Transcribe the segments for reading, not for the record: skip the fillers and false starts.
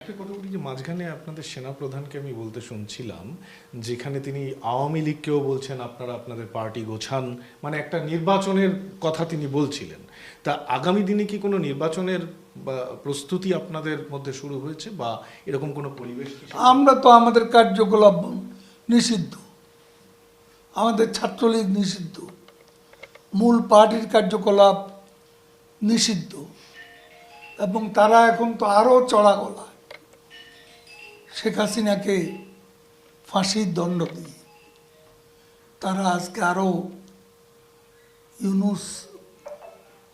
একটা কথা বলি যে মাঝখানে আপনাদের সেনাপ্রধানকে আমি বলতে শুনছিলাম, যেখানে তিনি আওয়ামী লীগকেও বলছেন আপনারা আপনাদের পার্টি গোছান, মানে একটা নির্বাচনের কথা তিনি বলছিলেন। তা আগামী দিনে কি কোনো নির্বাচনের প্রস্তুতি আপনাদের মধ্যে শুরু হয়েছে বা এরকম কোনো পরিবেশ? আমরা তো আমাদের কার্যকলাপ নিষিদ্ধ, আমাদের ছাত্রলীগ নিষিদ্ধ, মূল পার্টির কার্যকলাপ নিষিদ্ধ, এবং তারা এখন তো আরও চড়া গলা শেখ হাসিনাকে ফাঁসির দণ্ড দিয়ে তারা আজকে আরও ইউনুস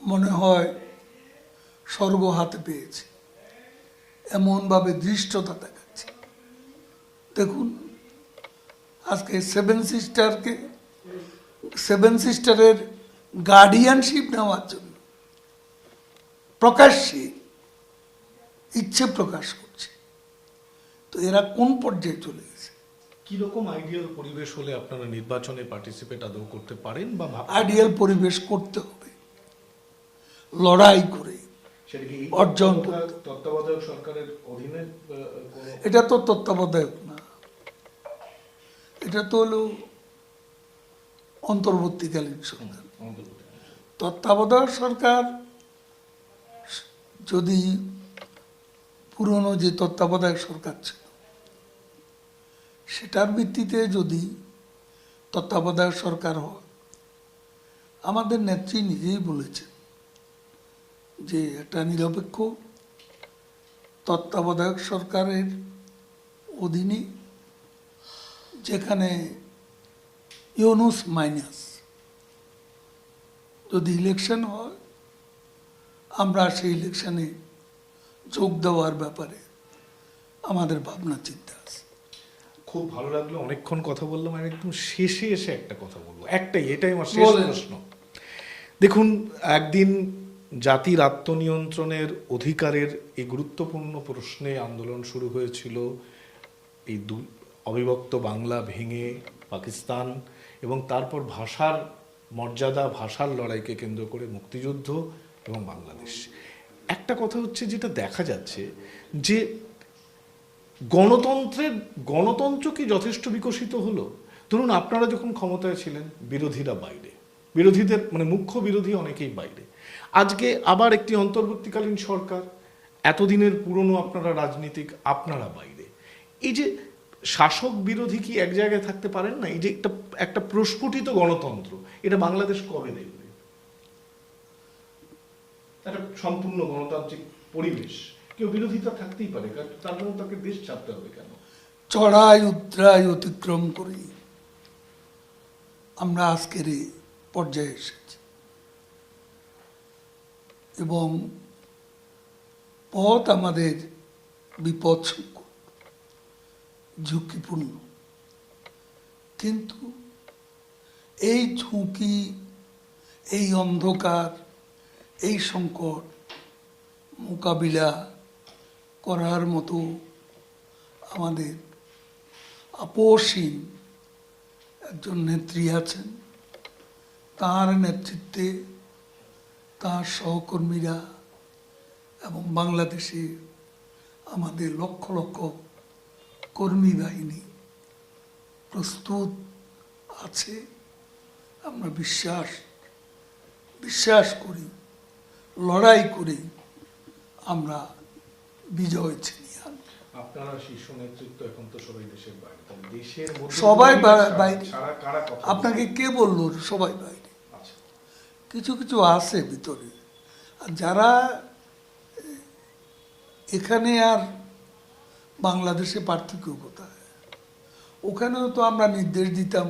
মনে হয় স্বর্গ হাতে পেয়েছে এমনভাবে ধৃষ্টতা দেখাচ্ছে। দেখুন, আজকে সেভেন সিস্টারের গার্ডিয়ানশিপ নেওয়ার জন্য প্রকাশ্যে ইচ্ছে প্রকাশ করছে। তো এরা কোন পর্যায়ে চলে গেছে? কিরকম আইডিয়াল পরিবেশ হলে আপনারা নির্বাচনে পার্টিসিপেট আদৌ করতে পারেন বা আইডিয়াল পরিবেশ করতে হবে লড়াই করে অর্জন। তত্ত্বাবধায়ক সরকারের অধীনে? এটা তো তত্ত্বাবধায়ক না, এটা তো হলো অন্তর্বর্তীকালীন সরকার। তত্ত্বাবধায়ক সরকার যদি পুরনো যে তত্ত্বাবধায়ক সরকার ছিল সেটার ভিত্তিতে যদি তত্ত্বাবধায়ক সরকার হয়, আমাদের নেত্রী নিজেই বলেছেন যে একটা নিরপেক্ষ তত্ত্বাবধায়ক সরকারের অধীনে, যেখানে ইউনুস মাইনাস, যদি ইলেকশন হয় আমরা সেই ইলেকশনে যোগ দেওয়ার ব্যাপারে আমাদের ভাবনা চিন্তা আছে। খুব ভালো লাগলো, অনেকক্ষণ কথা বললাম। আমি একদম শেষে এসে একটা কথা বলবো, এটাই আমার শেষ প্রশ্ন। দেখুন, একদিন জাতির আত্মনিয়ন্ত্রণের অধিকারের এই গুরুত্বপূর্ণ প্রশ্নে আন্দোলন শুরু হয়েছিল। এই অবিভক্ত বাংলা ভেঙে পাকিস্তান, এবং তারপর ভাষার মর্যাদা, ভাষার লড়াইকে কেন্দ্র করে মুক্তিযুদ্ধ এবং বাংলাদেশ। একটা কথা হচ্ছে, যেটা দেখা যাচ্ছে যে গণতন্ত্র কি যথেষ্ট বিকশিত হলো? ধরুন, আপনারা যখন ক্ষমতায় ছিলেন বিরোধীরা বাইরে, বিরোধীদের মানে মুখ্য বিরোধী অনেকেই বাইরে। আজকে আবার একটি অন্তর্বর্তীকালীন সরকার, এতদিনের পুরনো আপনারা রাজনীতিক, আপনারা বাইরে। এই যে শাসক বিরোধী কি এক জায়গায় থাকতে পারেন না? এই যে একটা প্রস্ফুটিত গণতন্ত্র, এটা বাংলাদেশ কবে দেখবে? একটা সম্পূর্ণ গণতান্ত্রিক পরিবেশ, কেউ বিরোধিতা থাকতেই পারে, তার জন্য তাকে দেশ ছাড়তে হবে কেন? চড়াই উতরাই অতিক্রম করি আমরা আজকের এই পর্যায়ে এসেছি, এবং পথ আমাদের বিপদ ঝুঁকিপূর্ণ। কিন্তু এই ঝুঁকি, এই অন্ধকার, এই সংকট মোকাবিলা করার মতো আমাদের আপোষহীন একজন নেত্রী আছেন। তার নেতৃত্বে তার সহকর্মীরা এবং বাংলাদেশে আমাদের লক্ষ লক্ষ কর্মী বাহিনী প্রস্তুত আছে। আমরা বিশ্বাস করি, লড়াই করি আমরা বিজয় ছিনিয়ে আনব। আপনারা শীর্ষ নেতৃত্ব এখন তো সবাই দেশের বাইরে, দেশের সবাই বাইরে। আপনাকে কে বললো সবাই বাইরে? কিছু কিছু আছে ভিতরে, আর যারা এখানে আর বাংলাদেশে পার্থক্য কোথায়? ওখানেও তো আমরা নির্দেশ দিতাম,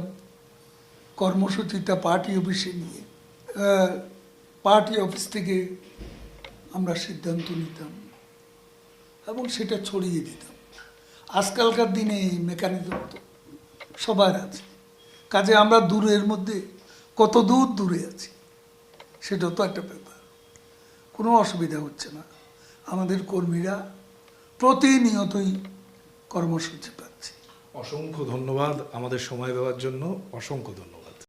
কর্মসূচিটা পার্টি অফিসে নিয়ে, পার্টি অফিস থেকে আমরা সিদ্ধান্ত নিতাম এবং সেটা ছড়িয়ে দিতাম। আজকালকার দিনে এই মেকানিজম তো সবার আছে, কাজে আমরা দূরের মধ্যে কত দূরে আছি সেটা তো একটা ব্যাপার। কোনো অসুবিধা হচ্ছে না, আমাদের কর্মীরা প্রতিনিয়তই কর্মসূচি পাচ্ছে। অসংখ্য ধন্যবাদ আমাদের সময় দেওয়ার জন্য, অসংখ্য ধন্যবাদ।